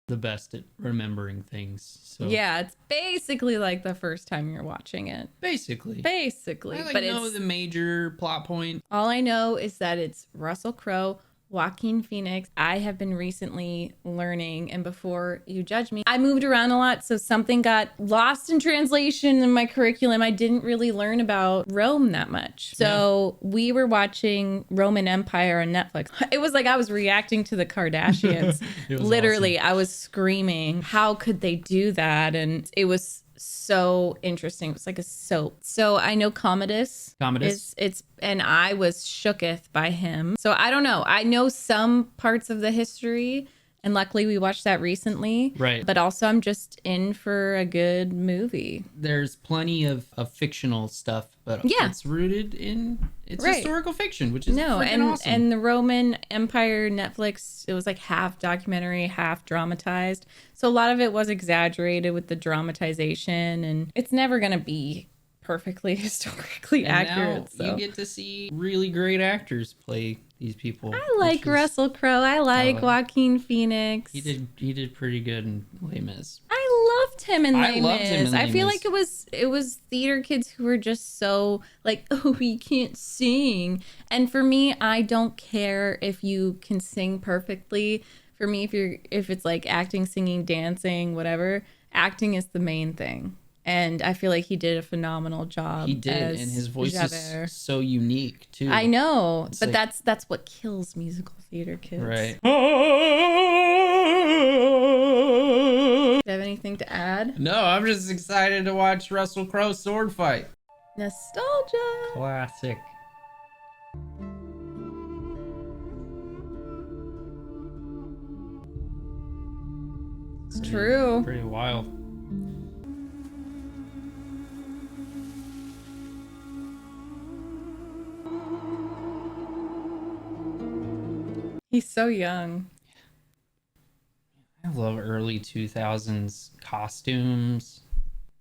the best at remembering things. So Yeah, it's basically like the first time you're watching it. basically, I like but know it's the major plot point. all I know is that it's Russell Crowe, Joaquin Phoenix. I have been recently learning, and before you judge me, I moved around a lot, so something got lost in translation in my curriculum. I didn't really learn about Rome that much. So we were watching Roman Empire on Netflix. It was like I was reacting to the Kardashians. It was Literally, awesome. I was screaming, how could they do that? And it was so interesting. It was like a soap. So I know Commodus. It's and I was shooketh by him. So I don't know. I know some parts of the history, and luckily we watched that recently. Right. But also I'm just in for a good movie. There's plenty of fictional stuff, but Yeah. it's rooted in Right. historical fiction, which is No, freaking awesome. and the Roman Empire Netflix, it was like half documentary, half dramatized. So a lot of it was exaggerated with the dramatization, and it's never gonna be perfectly historically And accurate. now So you get to see really great actors play these people. I like Russell Crowe. I like Joaquin Phoenix. He did pretty good in Les Mis. I loved him in Les loved him in Mis. I Les feel Mis. like it was theater kids who were just so like, oh, he can't sing. And for me, I don't care if you can sing perfectly. For me, if it's like acting, singing, dancing, whatever, acting is the main thing. And I feel like he did a phenomenal job. He did, as and his voice Javert. is so unique too. I know, It's but like- that's what kills musical theater kids. Right. Do you have anything to add? No, I'm just excited to watch Russell Crowe sword fight. Nostalgia. Classic. It's true. Pretty wild. He's so young. I love early 2000s costumes,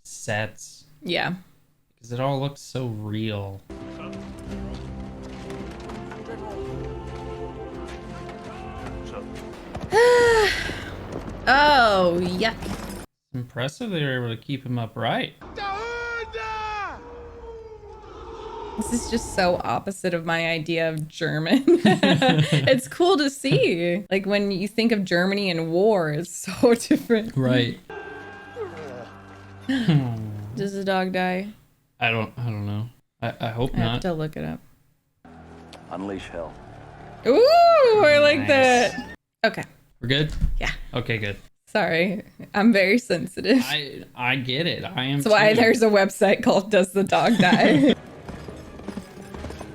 sets, Yeah. because it all looks so real. Oh, yuck. It's impressive they were able to keep him upright. This is just so opposite of my idea of German. It's cool to see. Like when you think of Germany and war, it's so different. Right. Does the dog die? I don't know. I hope I have not. to look it up. Unleash hell. Ooh, I like Nice. that. Okay. We're good? Yeah. Okay, good. Sorry. I'm very sensitive. I get it. I am That's why too. there's a website called Does the Dog Die?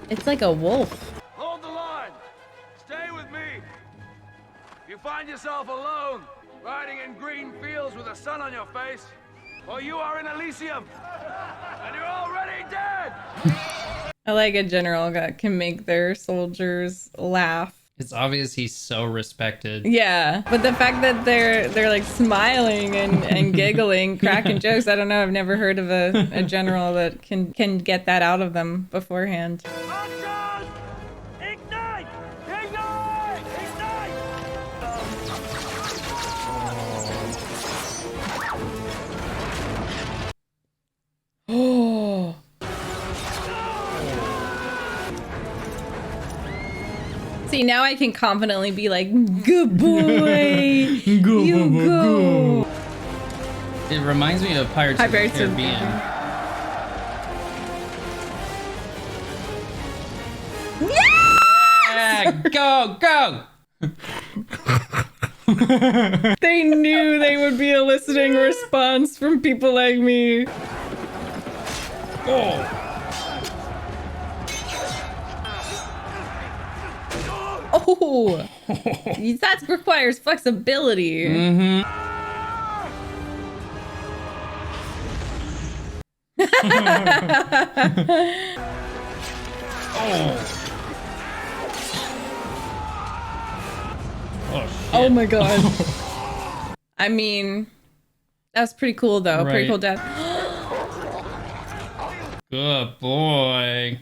It's like a wolf. Hold the line. Stay with me. If you find yourself alone, riding in green fields with the sun on your face, well, you are in Elysium, and you're already dead. I like a general that can make their soldiers laugh. It's obvious he's so respected. Yeah, but the fact that they're like smiling and giggling, cracking jokes, I don't know. I've never heard of a general that can get that out of them beforehand. Archers! Ignite! Ignite! Ignite! Oh. See, now I can confidently be like, good boy, you go. It reminds me of Pirates of the Pirates of the Caribbean. Yeah, go, go! They knew they would be eliciting response from people like me. Oh. Oh, that requires flexibility. Oh, shit. Oh my god. I mean, that's pretty cool though. Pretty Right. cool death. Good boy.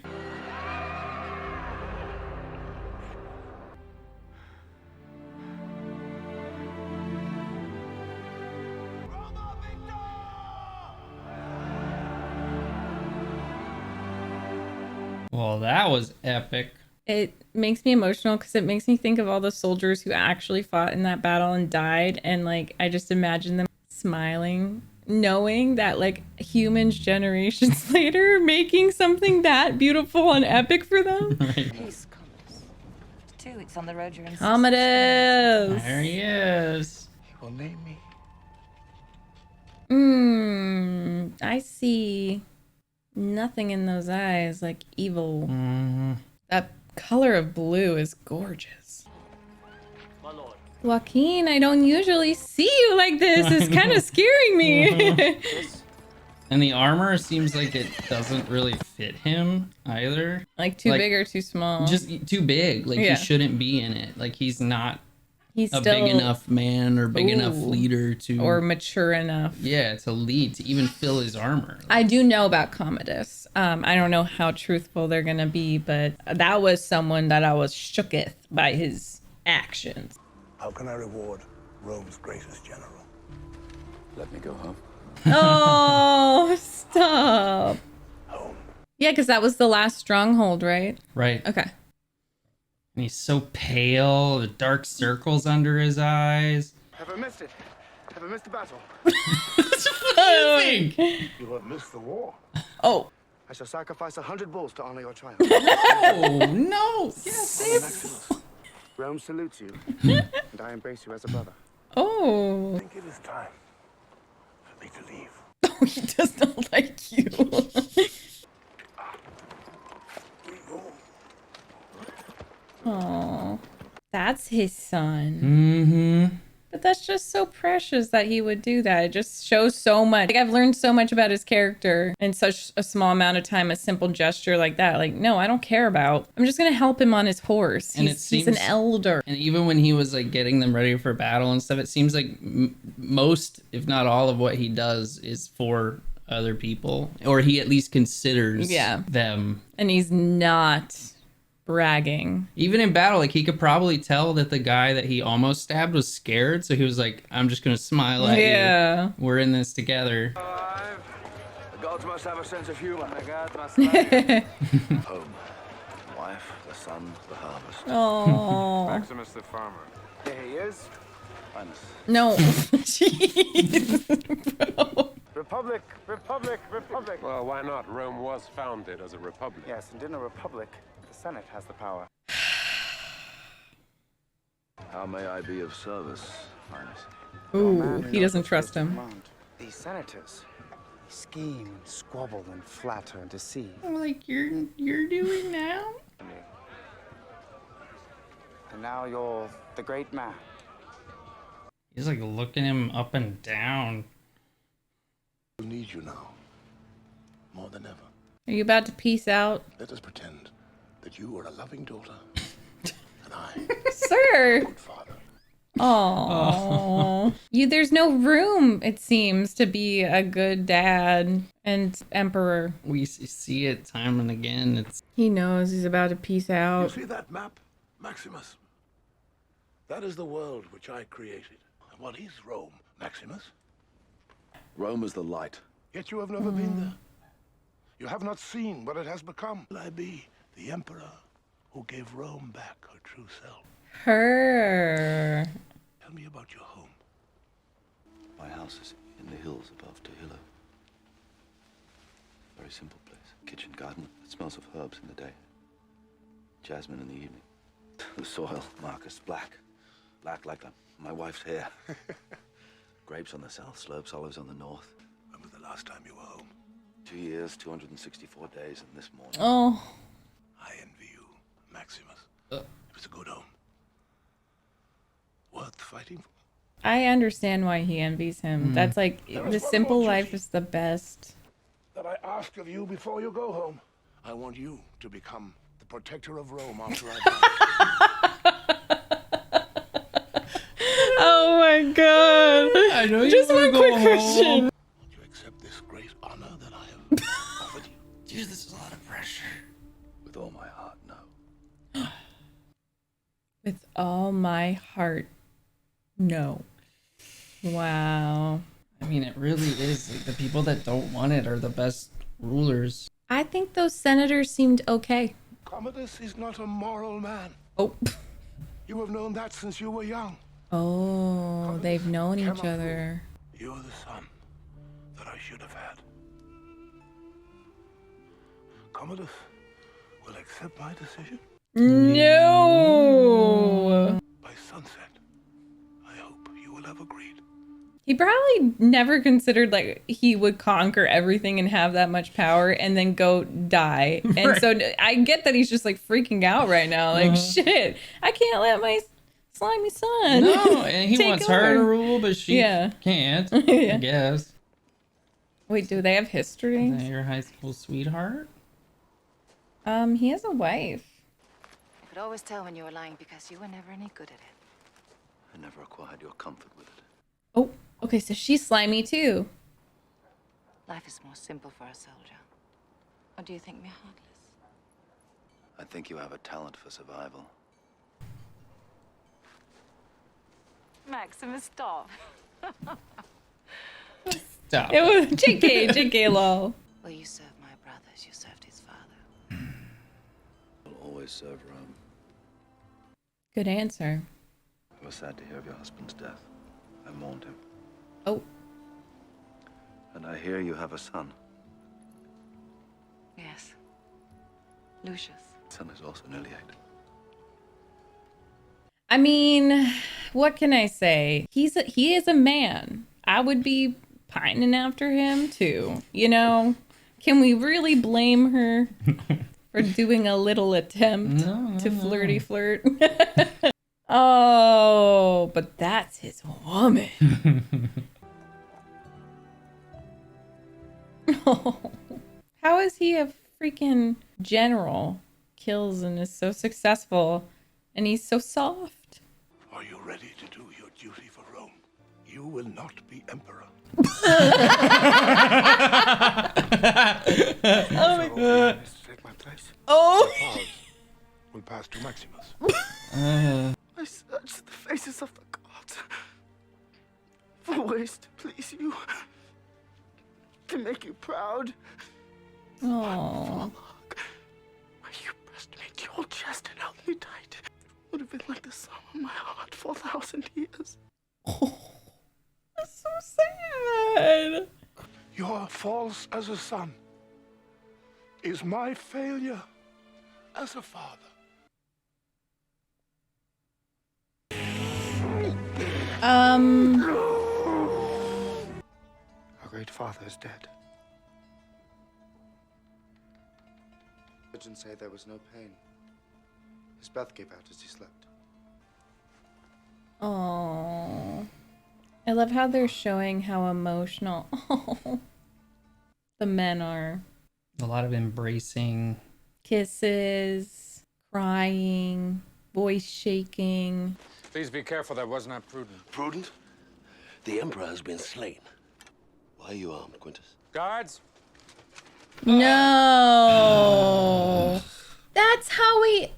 Well, that was epic. It makes me emotional because it makes me think of all the soldiers who actually fought in that battle and died. And like, I just imagine them smiling, knowing that like humans generations later making something that beautiful and epic for them. Peace, Commodus. 2 weeks on the road, you're in. Commodus. There he is. He will name me. I see nothing in those eyes like evil. That color of blue is gorgeous. My lord. Joaquin, I don't usually see you like this. It's kind of scaring me. And the armor seems like it doesn't really fit him either. Like too Like, big or too small. Just too big. Like Yeah. he shouldn't be in it. Like he's not He's a still big enough man or big enough Ooh. leader to or mature enough. yeah, to lead, to even fill his armor. I do know about Commodus. I don't know how truthful they're gonna be, but that was someone that I was shooketh by his actions. How can I reward Rome's greatest general? Let me go home. Oh, stop. Home. Yeah, because that was the last stronghold, right? Right. Okay. And he's so pale, the dark circles under his eyes. Have I missed it? Have I missed the battle? You have missed the war. Oh. I shall sacrifice 100 bulls to honor your triumph. Oh no! Yes, Maximus, Rome salutes you, and I embrace you as a brother. Oh. I think it is time for me to leave. Oh, he does not like you. We go. Oh. That's his son. Mm-hmm. But that's just so precious that he would do that. It just shows so much. Like, I've learned so much about his character in such a small amount of time, a simple gesture like that. Like, no, I don't care about. I'm just going to help him on his horse. And He's an elder. And even when he was like getting them ready for battle and stuff, it seems like most, if not all, of what he does is for other people, or he at least considers them. And he's not bragging. Even in battle, like he could probably tell that the guy that he almost stabbed was scared, so he was like, I'm just gonna smile at you. We're in this together. The gods must have a sense of humor. The gods must Home. Wife, the son, the harvest. Oh. Maximus the farmer. There he is. Highness. No. Jeez, bro. Republic, republic, republic. Well, why not? Rome was founded as a republic. Yes, and in a republic, the Senate has the power. How may I be of service, Highness? Ooh, he doesn't trust him. These senators scheme and squabble and flatter and deceive. Like you're doing now? And now you're the great man. He's like looking him up and down. We need you now, more than ever. Are you about to peace out? Let us pretend that you are a loving daughter, and I, Sir. good father. Oh. There's no room, it seems, to be a good dad and emperor. We see it time and again. He knows he's about to peace You out. see that map, Maximus? That is the world which I created. And what is Rome, Maximus? Rome is the light. Yet you have never been there. You have not seen what it has become. Will I be the emperor who gave Rome back her true self? Her. Tell me about your home. My house is in the hills above Trujillo. Very simple place. Kitchen garden. It smells of herbs in the day. Jasmine in the evening. The soil, Marcus, black. Black like my wife's hair. Grapes on the south slopes, olives on the north. When was the last time you were home? 2 years, 264 days, and this morning. Oh. I envy you, Maximus. It was a good home. Worth fighting for. I understand why he envies him. That's like, the simple life is the best. That I ask of you before you go home. I want you to become the protector of Rome after I die. Oh my god. I know you Just wanna one go quick home. question. Won't you accept this great honor that I have offered you? Dude, this is a lot of pressure. With all my heart, no. With all my heart, no. Wow. I mean, it really is. Like, the people that don't want it are the best rulers. I think those senators seemed okay. Commodus is not a moral man. Oh. You have known that since you were young. Oh, they've known each other. You're the son that I should have had. Commodus will accept my decision. No. By sunset, I hope you will have agreed. He probably never considered like he would conquer everything and have that much power and then go die. And Right. so I get that he's just like freaking out right now. Like, shit, I can't let my slimy son. No, and he take wants her to over. rule, but she can't. Yeah. I guess. Wait, do they have history? Is that your high school sweetheart? He has a wife. I could always tell when you were lying because you were never any good at it. I never acquired your comfort with it. Oh, okay, so she's slimy too. Life is more simple for a soldier. Or do you think me heartless? I think you have a talent for survival. Maximus, stop. Stop. It was JK lol. Well, you served my brother as you served his father. Will always serve Rome. Good answer. I was sad to hear of your husband's death. I mourned him. Oh, And I hear you have a son. Yes. Lucius. Son is also nearly 8. I mean, what can I say? He is a man. I would be pining after him too. You know, can we really blame her for doing a little attempt to flirty flirt? Oh, but that's his woman. How is he a freaking general? Kills and is so successful, and he's so soft. Are you ready to do your duty for Rome? You will not be emperor. Oh my god. Take my place. Oh. Will pass to Maximus. I searched the faces of the gods for ways to please you, to make you proud. Oh. Where you pressed me to your chest and held me tight. It would have been like the sum of my heart for 1,000 years. That's so sad. Your false as a son is my failure as a father. Our great father is dead. Surgeons say there was no pain. His breath gave out as he slept. Oh, I love how they're showing how emotional the men are. A lot of embracing. Kisses, crying, voice shaking. Please be careful, that was not prudent. Prudent? The Emperor has been slain. Why are you armed, Quintus? Guards! No. That's how we...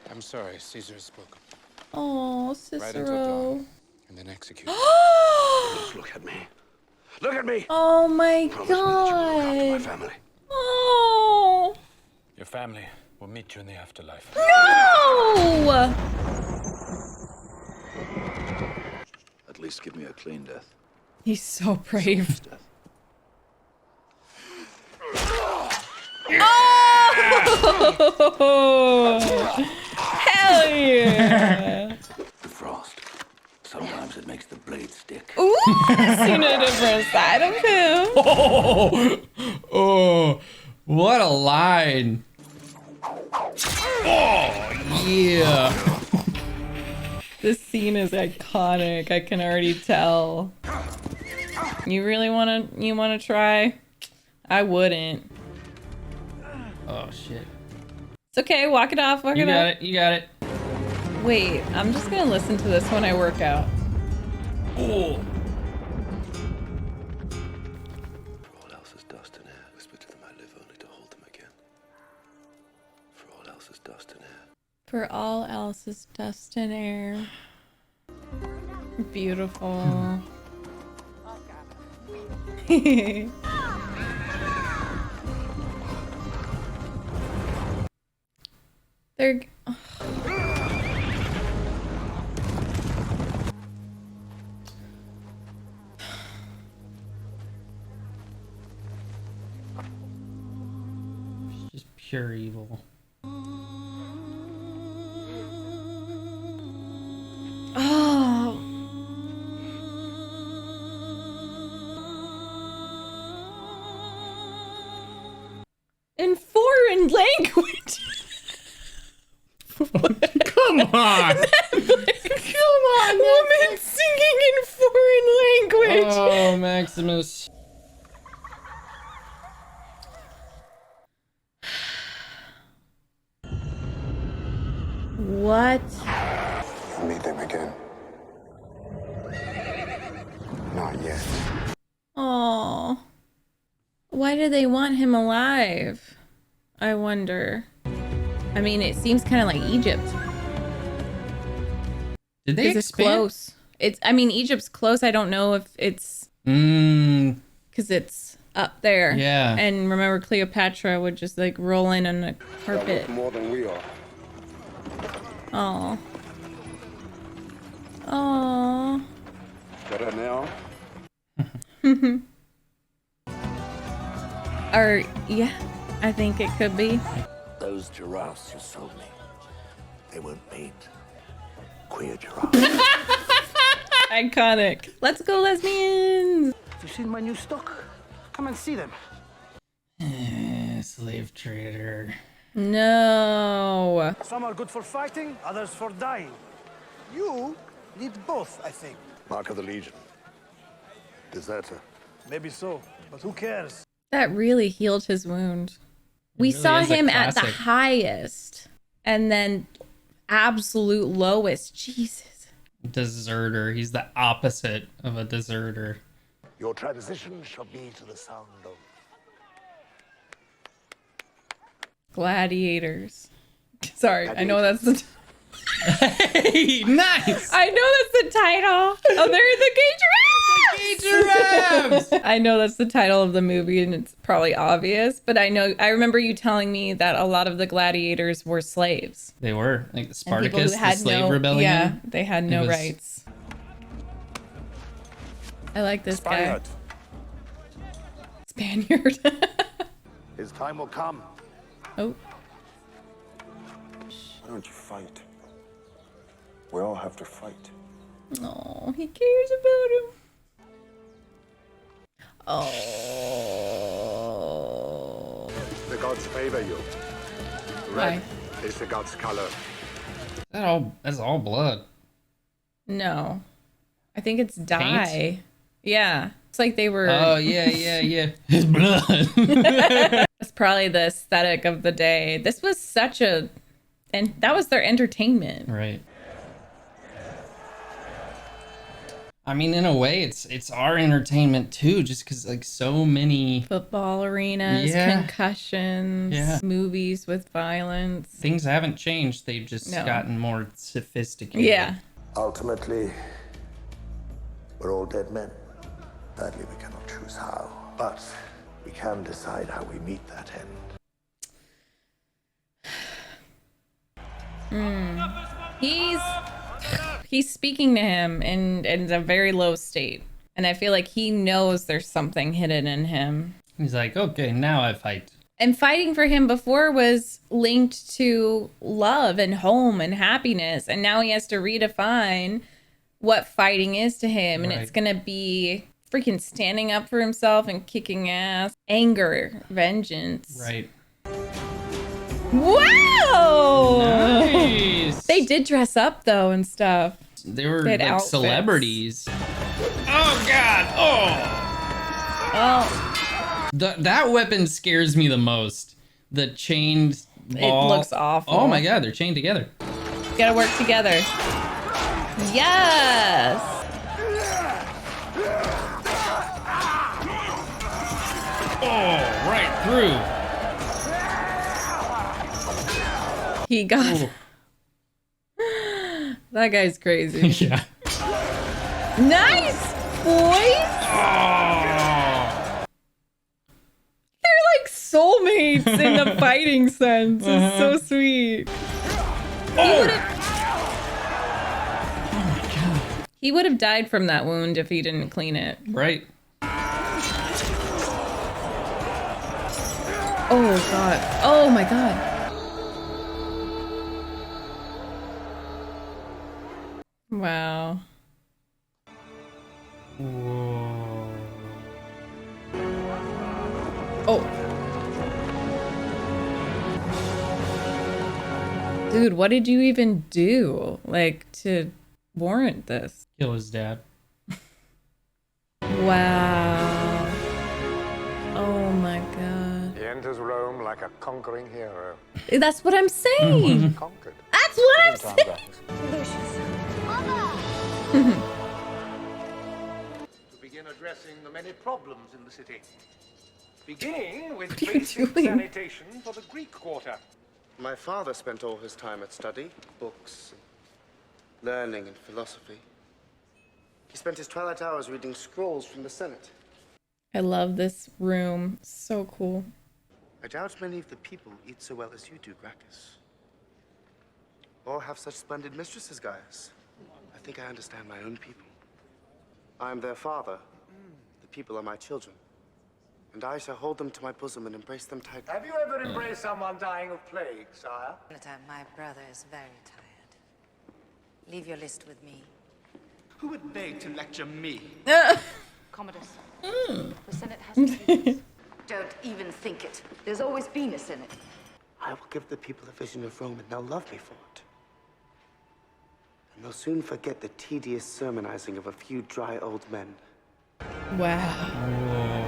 I'm sorry, Caesar has spoken. Oh, Right until Cicero. dawn, and then execute. Just look at me. Look at me! Oh my Promise me that you will look after my god. family. Oh. Your family will meet you in the afterlife. No! At least give me a clean death. He's so brave. Death. Oh! Hell yeah! The frost. Sometimes it makes the blade stick. Ooh, I've seen a different side of him. Oh, what a line. Oh, yeah. This scene is iconic. I can already tell. You really wanna try? I wouldn't. Oh, shit. It's okay. Walk it off. Walk You it got off. it. You got it. Wait, I'm just gonna listen to this when I work out. Oh. For all else is dust and air. Whisper to them I live only to hold them again. For all else is dust and air. For all else is dust and air. Beautiful. They're... Just pure evil. Oh. In foreign language. Come on. Come on, woman singing in foreign language. Oh, Maximus. What? You'll meet them again. Not yet. Oh. Why do they want him alive? I wonder. I mean, it seems kind of like Egypt. Did they expand? It's close. I mean, Egypt's close. I don't know if it's... Because it's up there. Yeah. And remember, Cleopatra would just like roll in on a carpet. More than we are. Oh. Oh. Better now? Or, yeah, I think it could be. Those giraffes you sold me, they weren't meat. Queer giraffes. Iconic. Let's go, lesbians. Have you seen my new stock? Come and see them. Slave trader. No. Some are good for fighting, others for dying. You need both, I think. Mark of the Legion. Deserter. Maybe so, but who cares? That really healed his wound. We really saw is a him at the classic. highest and then absolute lowest. Jesus. Deserter. He's the opposite of a deserter. Your transition shall be to the sound of Gladiators. Sorry, I know that's the... Hey, nice! I know that's the title. Oh, they're the gay giraffes! I know that's the title of the movie, and it's probably obvious, but I remember you telling me that a lot of the gladiators were slaves. They were. Like the And Spartacus, people who the had slave rebellion. Yeah, they had no was- rights. I like this Spaniard. guy. Spaniard. His time will come. Oh. Why don't you fight? We all have to fight. Oh, he cares about him. Oh. The gods favor you. Why? Is the gods' color. That's all blood. No. I think it's dye. Yeah. It's like they were... Oh, yeah. His blood. That's probably the aesthetic of the day. This was such a... And that was their entertainment. Right. I mean, in a way, it's our entertainment too, just because like so many Football arenas, concussions, movies with violence. Things haven't changed. They've just gotten more sophisticated. Yeah. Ultimately, we're all dead men. Sadly, we cannot choose how, but we can decide how we meet that end. He's speaking to him in a very low state. And I feel like he knows there's something hidden in him. He's like, okay, now I fight. And fighting for him before was linked to love and home and happiness. And now he has to redefine what fighting is to him. And it's going to be freaking standing up for himself and kicking ass. Anger, vengeance. Right. Wow! Nice. They did dress up though and stuff. They were They had like outfits. celebrities. Oh God! Oh. That weapon scares me the most. The chained ball. It looks awful. Oh my God! They're chained together. Gotta work together. Yes. Oh, right through. He got. That guy's crazy. Yeah. Nice, boys. Oh. They're like soulmates in the fighting sense. It's so sweet. He would have died from that wound if he didn't clean it. Right. Oh god. Oh my god. Wow. Whoa. Oh. Dude, what did you even do? Like, to warrant this? Kill his dad. Wow. Oh my god. He enters Rome like a conquering hero. That's what I'm saying. Conquered. That's what I'm saying. To begin addressing the many problems in the city. Beginning with What are you basic doing? sanitation for the Greek quarter. My father spent all his time at study, books, learning and philosophy. He spent his twilight hours reading scrolls from the Senate. I love this room. So cool. I doubt many of the people eat so well as you do, Gracchus. Or have such splendid mistresses, Gaius. I think I understand my own people. I am their father. The people are my children. And I shall hold them to my bosom and embrace them tightly. Have you ever embraced someone dying of plague, sire? My brother is very tired. Leave your list with me. Who would beg to lecture me? Commodus, the Senate has peace. Don't even think it. There's always been a Senate. I will give the people a vision of Rome and they'll love me for it. And they'll soon forget the tedious sermonizing of a few dry old men. Wow. Whoa.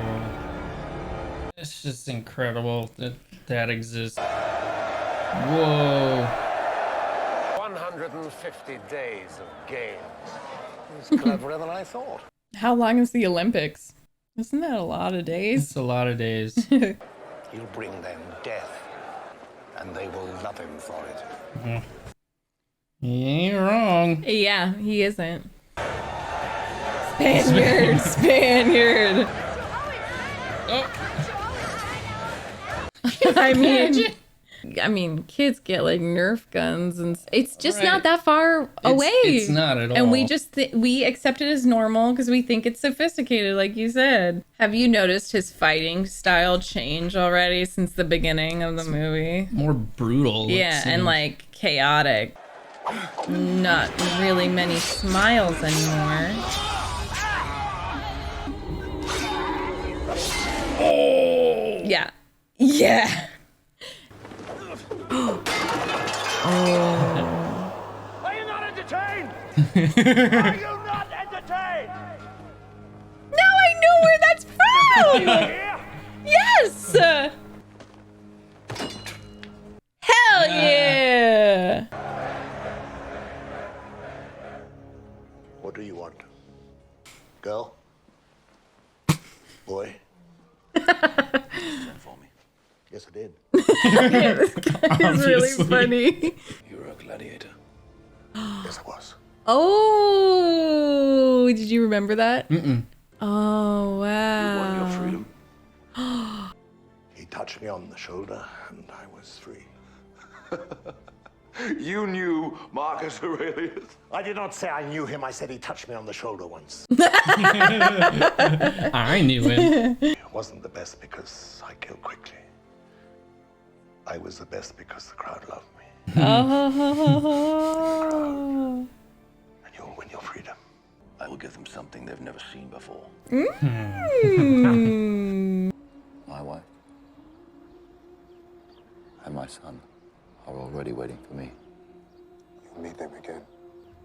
It's just incredible that that exists. Whoa. 150 days of games. It's cleverer than I thought. How long is the Olympics? Isn't that a lot of days? It's a lot of days. He'll bring them death, and they will love him for it. He ain't wrong. Yeah, he isn't. Spaniard, Spaniard. Oh. I mean, kids get like Nerf guns, and it's just Right. not that far away. It's not at all. And we just we accept it as normal because we think it's sophisticated, like you said. Have you noticed his fighting style change already since the beginning of the movie? More brutal. Yeah, and like chaotic. Not really many smiles anymore. Oh. Yeah. Yeah. Oh. Are you not entertained? Are you not entertained? Now I know where that's from! Yes! Hell yeah! What do you want? Girl? Boy? Send for me. Yes, I did. It's really funny. You were a gladiator. Yes, I was. Oh, did you remember that? Mm-mm. Oh, wow. You won your freedom. He touched me on the shoulder, and I was free. You knew Marcus Aurelius. I did not say I knew him. I said he touched me on the shoulder once. I knew it. It wasn't the best because I killed quickly. I was the best because the crowd loved me. Oh. And you'll win your freedom. I will give them something they've never seen before. Mm. My wife and my son are already waiting for me. You'll meet them again,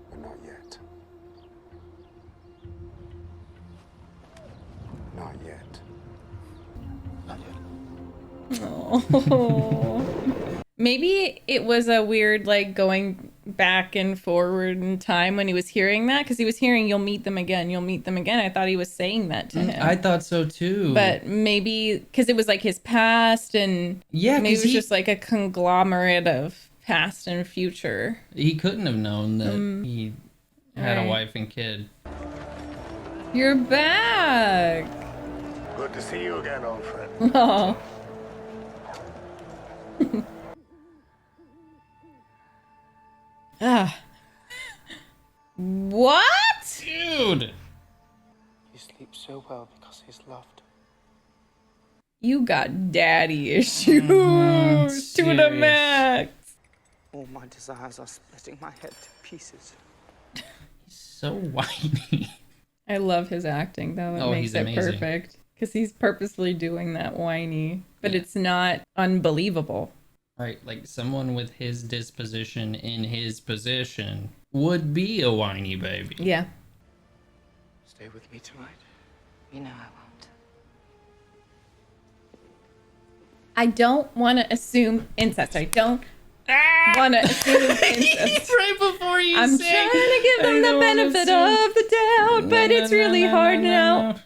but not yet. Not yet. Not yet. Oh. Maybe it was a weird, like, going back and forward in time when he was hearing that, because he was hearing, you'll meet them again, you'll meet them again. I thought he was saying that to him. I thought so too. But maybe, because it was like his past, and yeah, maybe it was just like a conglomerate of past and future. He couldn't have known that he had a Right. wife and kid. You're back. Good to see you again, old friend. Oh. Ugh. What? Dude. He sleeps so well because he's loved. You got daddy issues to the serious. max. All my desires are splitting my head to pieces. So whiny. I love his acting though. It makes he's it amazing. perfect. Because he's purposefully doing that whiny. But it's not unbelievable. Right, like someone with his disposition in his position would be a whiny baby. Yeah. Stay with me tonight. You know I won't. I don't want to assume incest. I don't want to assume incest. Right before you I'm say, trying to give them the benefit of the doubt, but it's really hard now.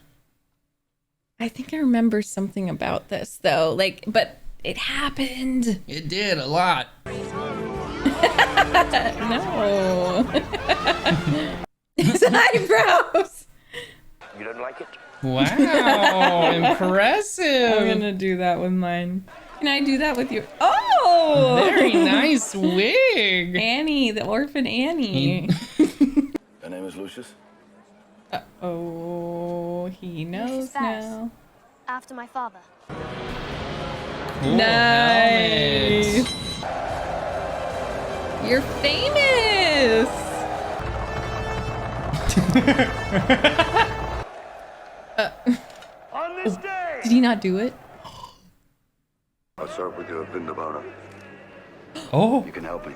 I think I remember something about this though. Like, but it happened. It did a lot. No. His eyebrows. You don't like it? Wow, impressive. I'm gonna do that with mine. Can I do that with you? Oh, Very nice wig. Annie, the orphan Annie. Your name is Lucius? Oh, he knows now. After my father. Cool Nice. helmet. You're famous. On this day! Did he not do it? What's up with your Vindabara? Oh. You can help me.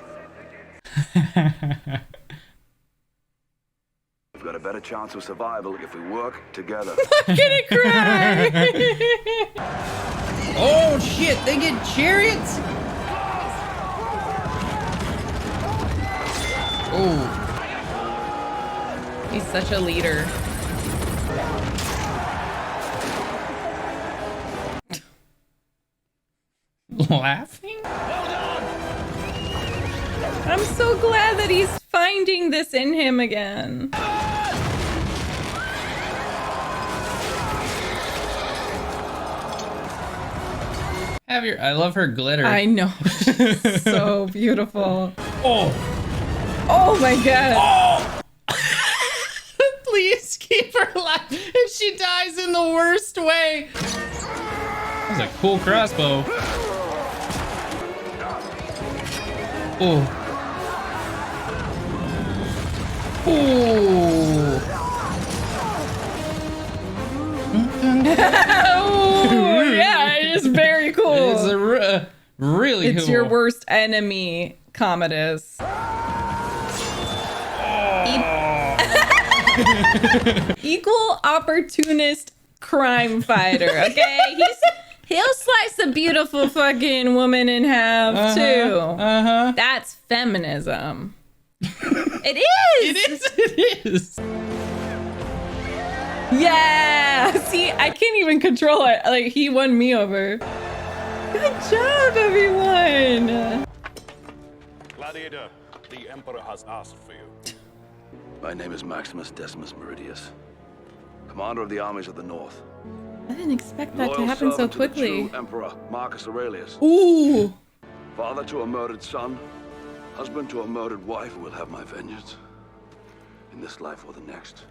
We've got a better chance of survival if we work together. I'm gonna cry. Oh shit, they get chariots? Oh. He's such a leader. Laughing? I'm so glad that he's finding this in him again. I love her glitter. I know. She's so beautiful. Oh. Oh my god. Oh. Please keep her alive. If she dies in the worst way. That was a cool crossbow. Oh. Oh. Oh, yeah, it is very cool. It's really It's cool. your worst enemy, Commodus. Equal opportunist crime fighter, okay? He'll slice a beautiful fucking woman in half too. That's feminism. It is. It is. Yeah. See, I can't even control it. Like, he won me over. Good job, everyone. Gladiator, the Emperor has asked for you. My name is Maximus Decimus Meridius, commander of the armies of the North. I didn't expect that to Loyal happen so servant to the quickly. true Emperor Marcus Aurelius. Ooh. Father to a murdered son, husband to a murdered wife who will have my vengeance in this life or the next.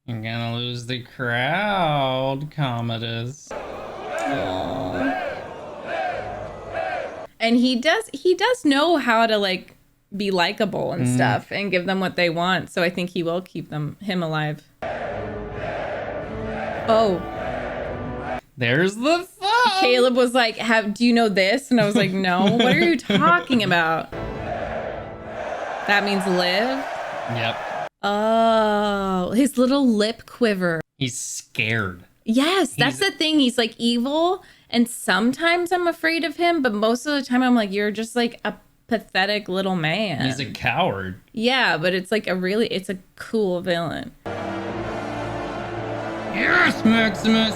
You're gonna lose the crowd, Commodus. And he does know how to like be likable and stuff and give them what they want. So I think he will keep him alive. Oh. There's the phone. Caleb was like, do you know this? And I was like, no. What are you talking about? That means live? Yep. Oh, his little lip quiver. He's scared. Yes, that's the thing. He's like evil. And sometimes I'm afraid of him. But most of the time I'm like, you're just like a pathetic little man. He's a coward. Yeah, but it's like it's a cool villain. Yes, Maximus.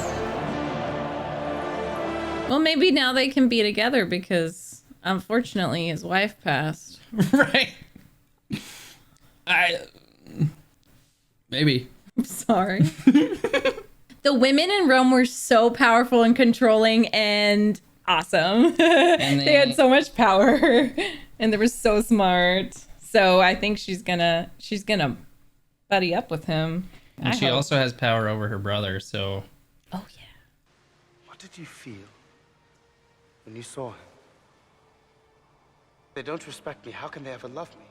Well, maybe now they can be together because unfortunately his wife passed. Right. Maybe. I'm sorry. The women in Rome were so powerful and controlling, and awesome. They had so much power and they were so smart. So I think she's gonna buddy up with him. And she also has power over her brother, so. Oh yeah. What did you feel when you saw him? They don't respect me. How can they ever love me?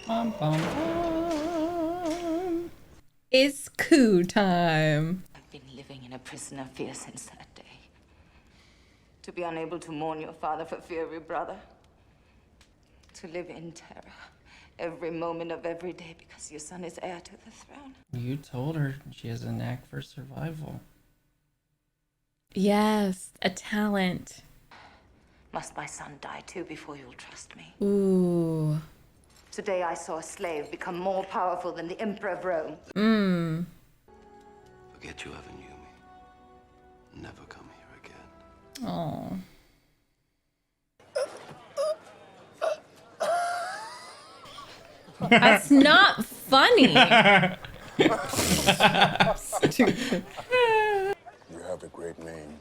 Bum, bum, bum. It's coup time. I've been living in a prison of fear since that day. To be unable to mourn your father for fear of your brother. To live in terror every moment of every day because your son is heir to the throne. You told her she has a knack for survival. Yes, a talent. Must my son die too before you'll trust me? Ooh. Today I saw a slave become more powerful than the Emperor of Rome. Forget you ever knew me. Never come here again. Oh. That's not funny. Stupid. You have a great name.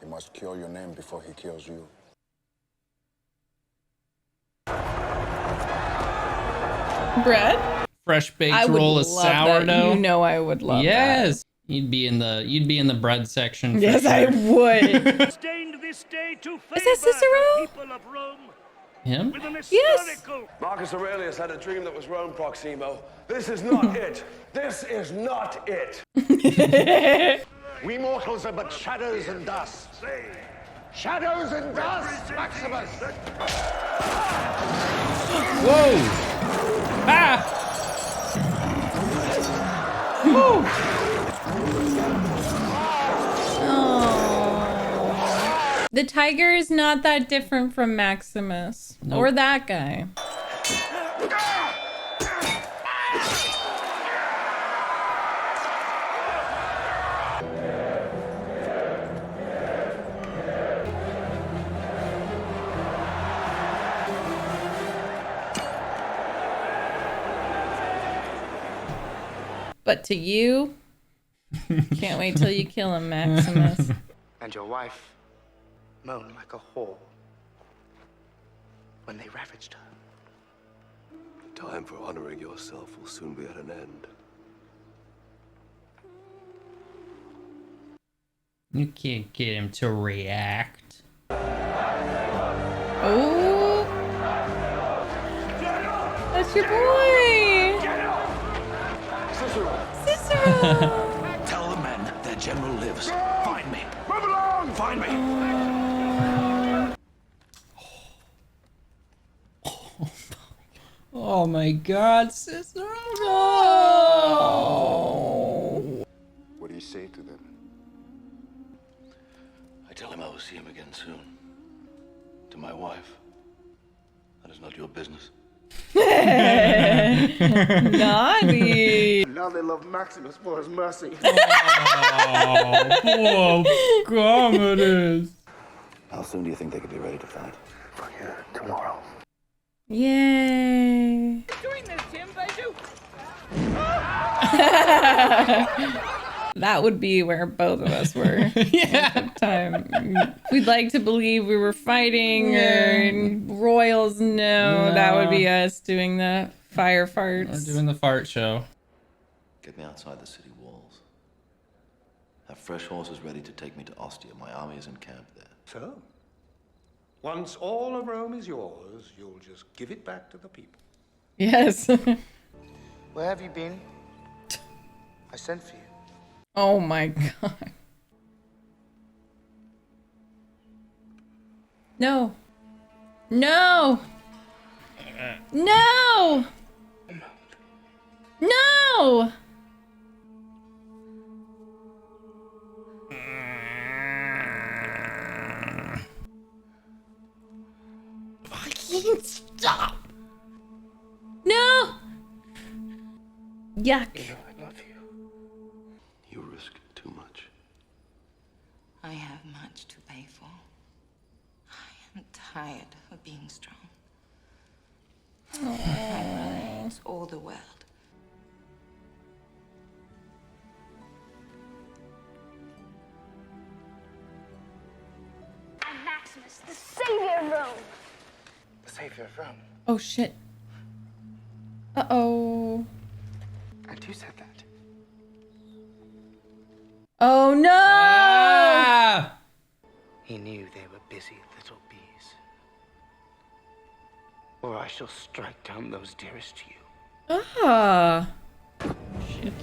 He must kill your name before he kills you. Bread? Fresh baked roll of sourdough. That. You know I would love that. Yes. You'd be in the bread section. For yes, sure. I would. Sustained this day to Is that Cicero? people of Rome Him? with an Yes. historical Marcus Aurelius had a dream that was Rome, Proximo. This is not it. This is not it. We mortals are but shadows and dust. Shadows and dust, Maximus! Whoa! Ah! Woo! Oh. The tiger is not that different from Maximus or that guy. But to you, can't wait till you kill him, Maximus. And your wife moaned like a whore when they ravaged her. The time for honoring yourself will soon be at an end. You can't get him to react. Oh, that's your boy, Cicero. Tell the men their general lives. Find me. Move along! Find me! Oh my God, Cicero! No! What do you say to them? I tell him I will see him again soon. To my wife. That is not your business. Naughty. Now they love Maximus for his mercy. Oh, Commodus. How soon do you think they could be ready to fight? Tomorrow. Yay. doing this, Tim, thank you. That would be where both of us were. Yeah. At the time. We'd like to believe we were fighting or royals. No, that would be us doing the fire farts. We're doing the fart show. Get me outside the city walls. Have fresh horses ready to take me to Ostia. My army is encamped there. So, once all of Rome is yours, you'll just give it back to the people. Yes. Where have you been? I sent for you. Oh my God. No. No. No. No. Fucking stop. No. Yuck. You know I love you. You risk too much. I have much to pay for. I am tired of being strong. My brother hates all the world. savior of Rome. The savior of Rome. Oh shit. Uh-oh. And who said that? Oh no! Ah! He knew they were busy little bees. Or I shall strike down those dearest to you. Ah.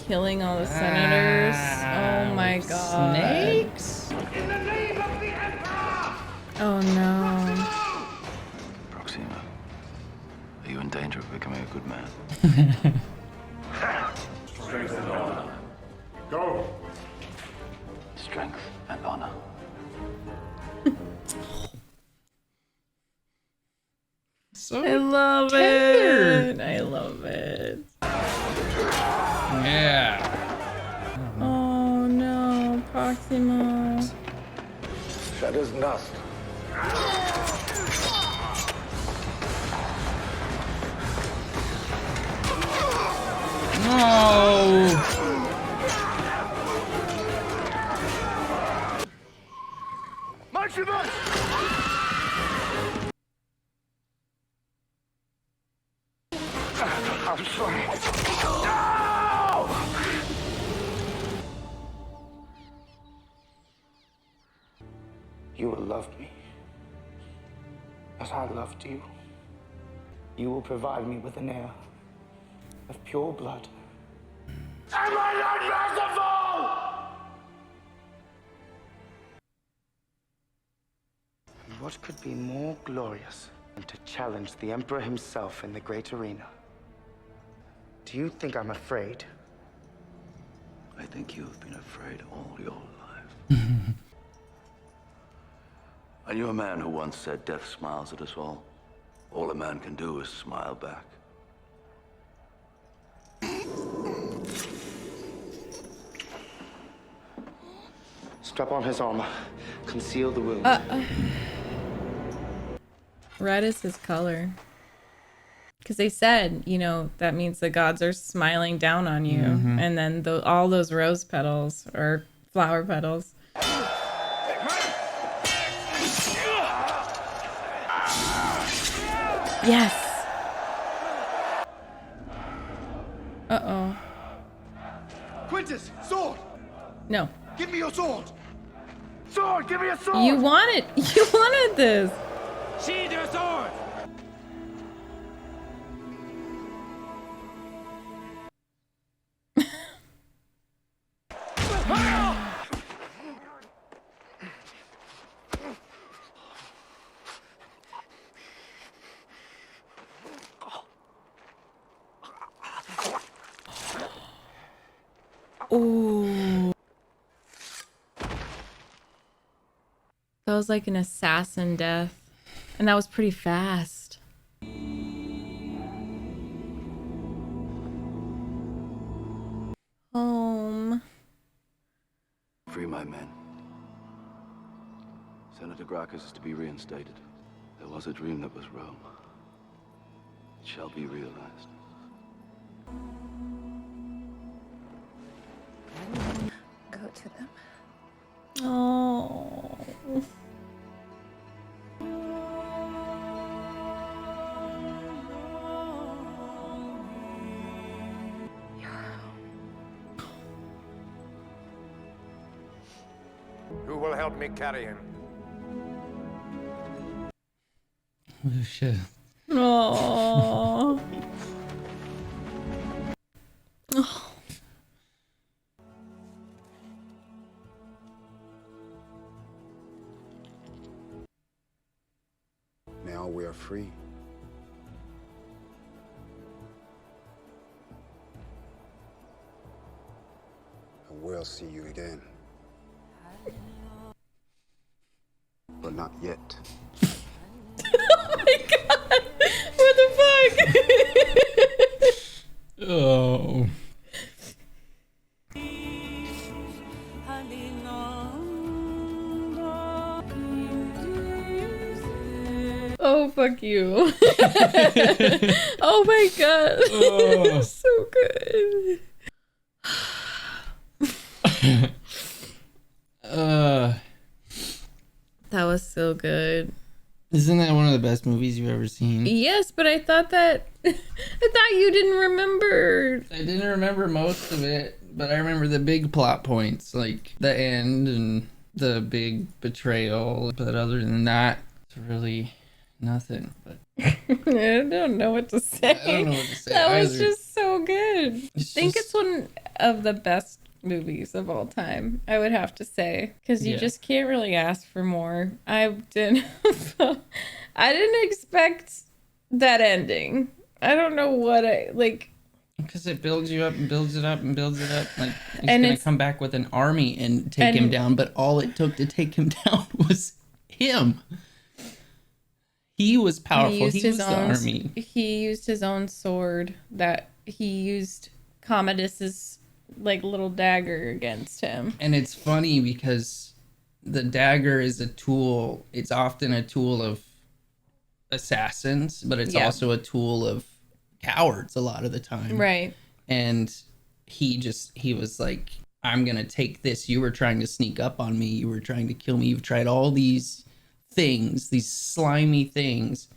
Killing all the senators. Oh my god. Snakes? In the name of the Emperor! Oh no. Proxima, are you in danger of becoming a good man? Strength and honor. Go! Strength and honor. So I love tender. it. I love it. Yeah. Oh no, Proxima. Shadows and dust. No. Maximus! I'm sorry. No! You will love me as I loved you. You will provide me with an heir of pure blood. Am I not merciful? And what could be more glorious than to challenge the Emperor himself in the great arena? Do you think I'm afraid? I think you have been afraid all your life. I knew a man who once said, "Death smiles at us all. All a man can do is smile back." Strap on his armor. Conceal the wound. Red is his color. Because they said, you know, that means the gods are smiling down on you. Mhm. And then all those rose petals or flower petals. Yes. Uh-oh. Quintus, sword! No. Give me your sword! Sword, give me a sword! You wanted this. Sheathe your sword! Ooh. That was like an assassin death. And that was pretty fast. Home. Free my men. Senator Gracchus is to be reinstated. There was a dream that was Rome. It shall be realized. Go to them. Oh. Who will help me carry him? Oh shit. Oh. Oh. Now we are free. And we'll see you again. But not yet. Oh my god! What the fuck? Oh. Oh, fuck you. Oh my god. Oh. So good. That was so good. Isn't that one of the best movies you've ever seen? Yes, but I thought you didn't remember. I didn't remember most of it, but I remember the big plot points, like the end and the big betrayal. But other than that, it's really nothing. But I don't know what to say. I don't know what to say. That was just so good. I think just- it's one of the best movies of all time, I would have to say, because you just can't really ask for more. I didn't expect that ending. I don't know what I like. Because it builds you up and builds it up and builds it up. Like, he's And going it's- to come back with an army and take him down, but all it took to take him down was him. He was powerful. He was the army. He used his own sword that he used Commodus's like little dagger against him. And it's funny because the dagger is a tool. It's often a tool of assassins, but it's also a tool of cowards a lot of the time. Right. And he was like, I'm going to take this. You were trying to sneak up on me. You were trying to kill me. You've tried all these things, these slimy things.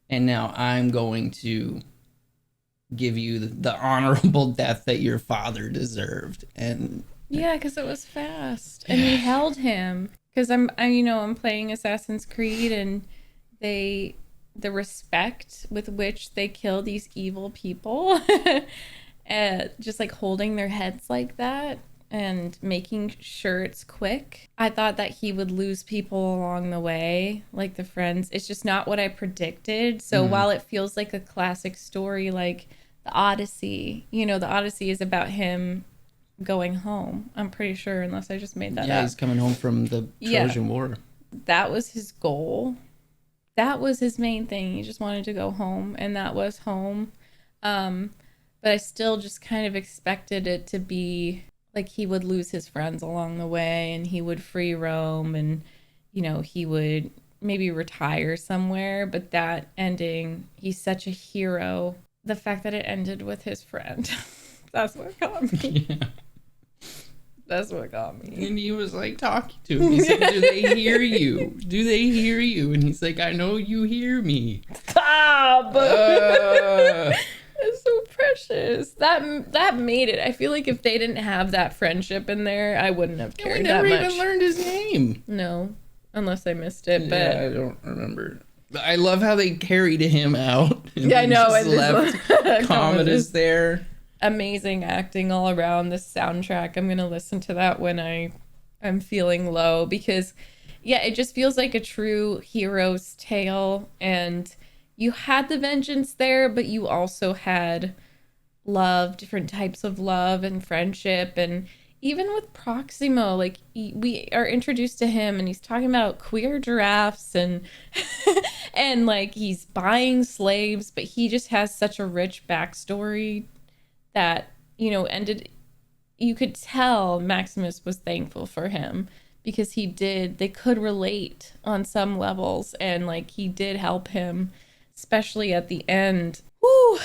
And now I'm going to give you the honorable death that your father deserved. And yeah, because it was fast, and he held him. Because I'm playing Assassin's Creed, and the respect with which they kill these evil people, just like holding their heads like that and making sure it's quick. I thought that he would lose people along the way, like the friends. It's just not what I predicted. So while it feels like a classic story, like the Odyssey, the Odyssey is about him going home, I'm pretty sure, unless I just made that up. Yeah, he's coming home from the Trojan War. That was his goal. That was his main thing. He just wanted to go home, and that was home. But I still just kind of expected it to be like he would lose his friends along the way, and he would free roam, and he would maybe retire somewhere. But that ending, he's such a hero. The fact that it ended with his friend, that's what got me. Yeah. That's what got me. And he was like talking to him. He said, do they hear you? Do they hear you? And he's like, I know you hear me. Stop! It's so precious. That made it. I feel like if they didn't have that friendship in there, I wouldn't have cared that much. We never even learned his name. No, unless I missed it. But yeah, I don't remember. I love how they carried him out. Yeah, I know. Just left Commodus there. Amazing acting all around. The soundtrack, I'm gonna listen to that when I'm feeling low, because it just feels like a true hero's tale. And you had the vengeance there, but you also had love, different types of love and friendship. And even with Proximo, like we are introduced to him, and he's talking about queer giraffes and and like he's buying slaves, but he just has such a rich backstory that ended. You could tell Maximus was thankful for him, because they could relate on some levels, and like he did help him, especially at the end. Whew,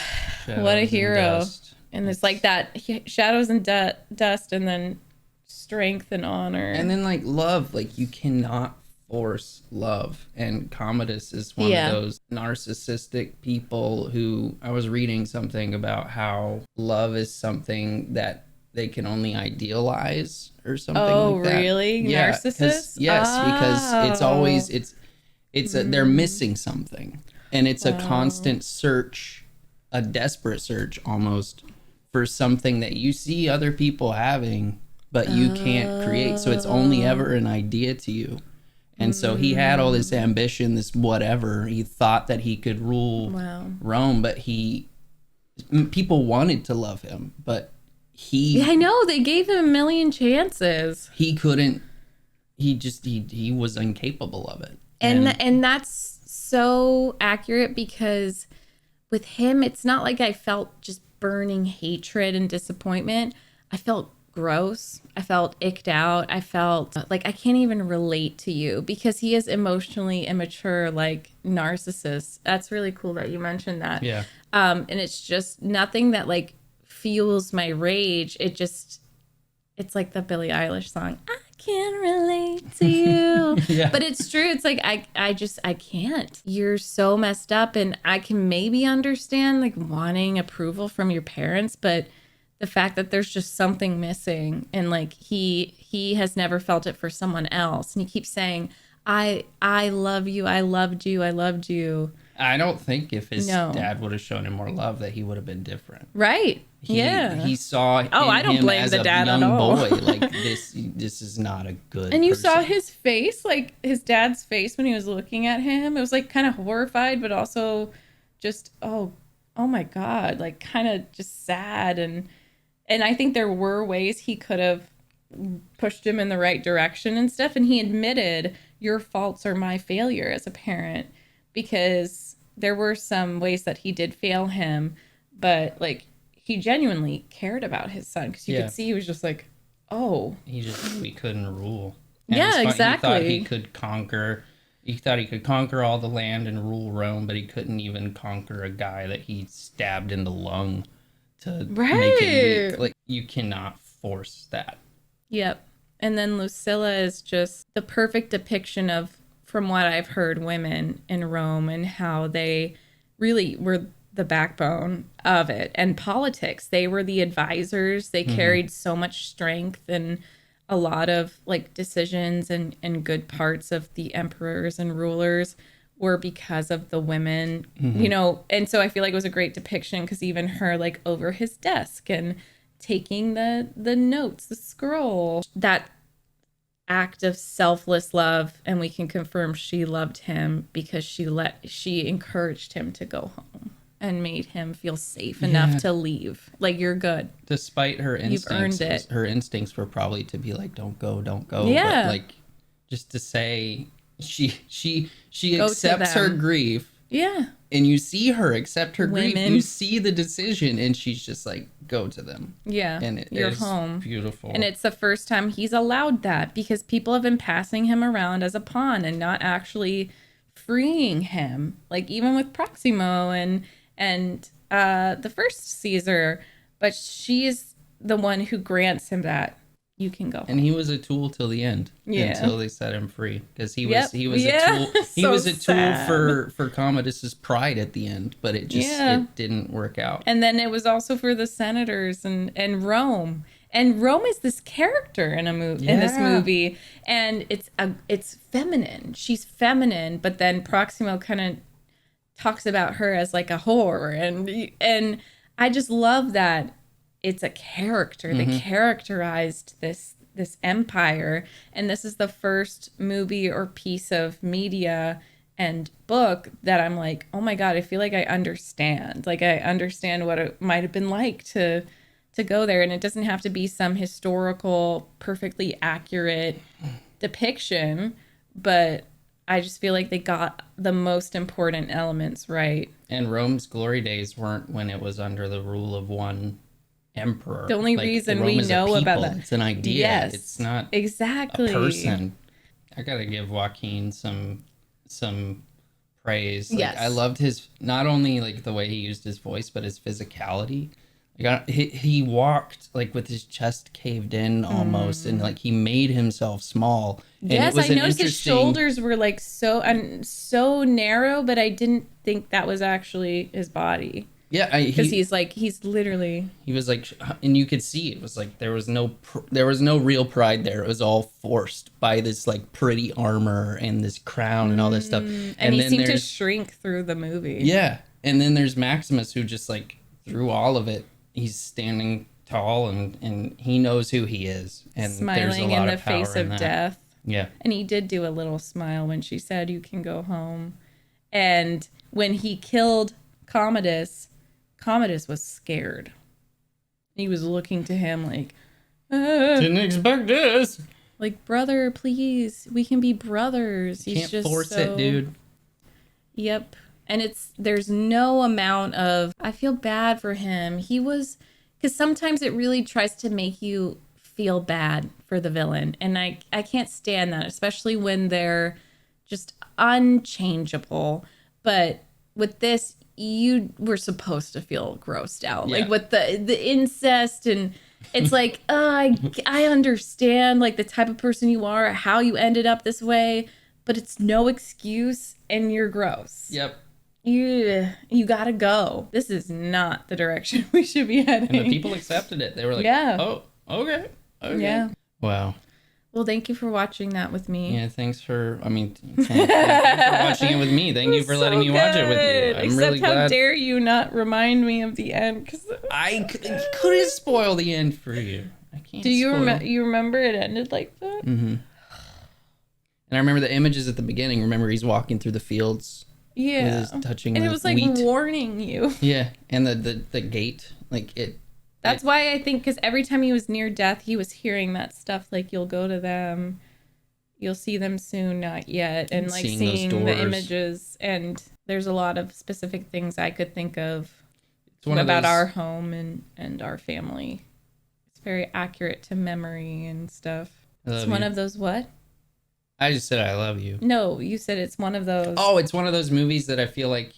what a hero. And it's like that shadows and dust, and then strength and honor. And then like love, like you cannot force love. And Commodus is one of those narcissistic people who, I was reading something about how love is something that they can only idealize or something like that. Oh, really? Yeah, Narcissists? Because it's always, they're missing something. And it's a constant search, a desperate search almost, for something that you see other people having, but you can't create. So it's only ever an idea to you. And so he had all this ambition, this whatever. He thought that he could rule Rome, but people wanted to love him, but I know, they gave him a million chances. He couldn't, he was incapable of it. And that's so accurate, because with him, it's not like I felt just burning hatred and disappointment. I felt gross. I felt icked out. I felt like I can't even relate to you, because he is emotionally immature, like narcissist. That's really cool that you mentioned that. Yeah. And it's just nothing that like fuels my rage. It's like the Billie Eilish song, I can relate to you. Yeah. But it's true. It's like, I can't. You're so messed up. And I can maybe understand like wanting approval from your parents, but the fact that there's just something missing, and like he has never felt it for someone else. And he keeps saying, I love you. I loved you. I loved you. I don't think if his dad would have shown him more love that he would have been different. Right. He saw I don't him blame as the a dad young at all. boy. Like this is not a good And you person. saw his face, like his dad's face when he was looking at him. It was like kind of horrified, but also just, oh my God, like kind of just sad. And I think there were ways he could have pushed him in the right direction and stuff. And he admitted, your faults are my failure as a parent, because there were some ways that he did fail him, but like he genuinely cared about his son, because you could see he was just like, oh, we couldn't rule. And yeah, exactly. He thought he could conquer all the land and rule Rome, but he couldn't even conquer a guy that he stabbed in the lung to make him weak. Like, you cannot force that. Yep. And then Lucilla is just the perfect depiction of, from what I've heard, women in Rome and how they really were the backbone of it. And politics, they were the advisors. They carried so much strength, and a lot of like decisions and good parts of the emperors and rulers were because of the women, you know. And so I feel like it was a great depiction, because even her like over his desk and taking the notes, the scroll, that act of selfless love. And we can confirm she loved him because she encouraged him to go home and made him feel safe enough to leave. Like, you're good. Despite her instincts, You've earned it. Her instincts were probably to be like, don't go. Yeah. But like, just to say she Go accepts her grief. Yeah. And you see her accept her grief. Women. You see the decision, and she's just like, go to them. Yeah. And you're it's home. Beautiful. And it's the first time he's allowed that, because people have been passing him around as a pawn and not actually freeing him. Like, even with Proximo and the first Caesar, but she is the one who grants him that. You can go. And he was a tool till the end. Yeah. Until they set him free, because he was Yep. a tool. He So was a tool sad. for Commodus's pride at the end, but it just it didn't work out. And then it was also for the senators and Rome. And Rome is this character in in this movie, and it's feminine. She's feminine, but then Proximo kind of talks about her as like a whore, and I just love that it's a character. They characterized this empire, and this is the first movie or piece of media and book that I'm like, oh my God, I feel like I understand. Like, I understand what it might have been like to go there. And it doesn't have to be some historical, perfectly accurate depiction, but I just feel like they got the most important elements right. And Rome's glory days weren't when it was under the rule of one emperor. The only reason we know about that, it's an idea. Yes, it's not exactly a person. I gotta give Joaquin some praise. Like, yes. I loved his, not only like the way he used his voice, but his physicality. Like, he walked like with his chest caved in almost, and like he made himself small. And yes, it was I noticed his shoulders were like so narrow, but I didn't think that was actually his body. Yeah, because he's literally. He was like, and you could see it was like there was no real pride there. It was all forced by this like pretty armor and this crown and all this stuff. And he seemed to shrink through the movie. Yeah, and then there's Maximus, who just like through all of it, he's standing tall and he knows who he is, and smiling there's a lot in the of power face in of that. death. Yeah, and he did do a little smile when she said, "You can go home." And when he killed Commodus was scared. He was looking to him like, didn't expect this. Like, brother, please, we can be brothers. He's Can't just force it, dude. Yep. And there's no amount of, I feel bad for him. Because sometimes it really tries to make you feel bad for the villain. And I can't stand that, especially when they're just unchangeable. But with this, you were supposed to feel grossed out, like with the incest, and It's like, I understand like the type of person you are, how you ended up this way, but it's no excuse and you're gross. Yep. You gotta go. This is not the direction we should be heading. And the people accepted it. They were like, yeah. Oh, okay. Yeah. Wow. Well, thank you for watching that with me. Yeah, thanks for thanks for watching it with me. Thank you for letting me watch it with you. I'm Except really glad. How dare you not remind me of the end? Cause I couldn't spoil the end for you. I can't. Do you spoil. remember it ended like that? Mm-hmm. And I remember the images at the beginning. Remember, he's walking through the fields. Yeah. With his touching and the it was like wheat. warning you. Yeah, and the gate, like it. That's why I think, because every time he was near death, he was hearing that stuff like, you'll go to them, you'll see them soon, not yet. And like seeing the images. And there's a lot of specific things I could think of about our home and our family. It's very accurate to memory and stuff. It's one of those what? I just said I love you. No, you said it's one of those. Oh, it's one of those movies that I feel like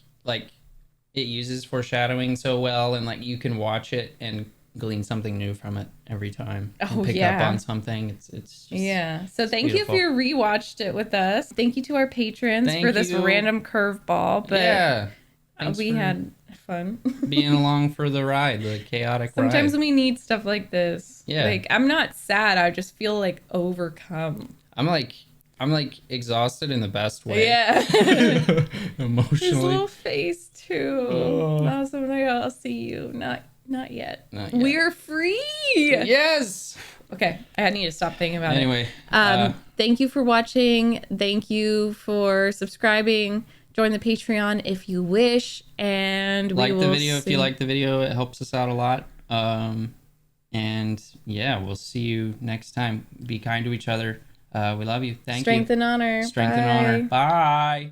it uses foreshadowing so well, and like you can watch it and glean something new from it every time. Oh, pick up on something. It's just, yeah. So thank beautiful. you if you rewatched it with us. Thank you to our patrons for this random curveball. But yeah, we had fun being along for the ride, the chaotic ride. Sometimes we need stuff like this. Yeah. Like I'm not sad. I just feel like overcome. I'm like exhausted in the best way. Yeah. Emotionally. His little face too. Oh, someday I'll see you. Not yet. We're free. Yes. Okay. I need to stop thinking about it. Anyway. Thank you for watching. Thank you for subscribing. Join the Patreon if you wish. And like the video if you like the video. It helps us out a lot. And yeah, we'll see you next time. Be kind to each other. We love you. Thank you. Strength and honor. Strength and honor. Bye.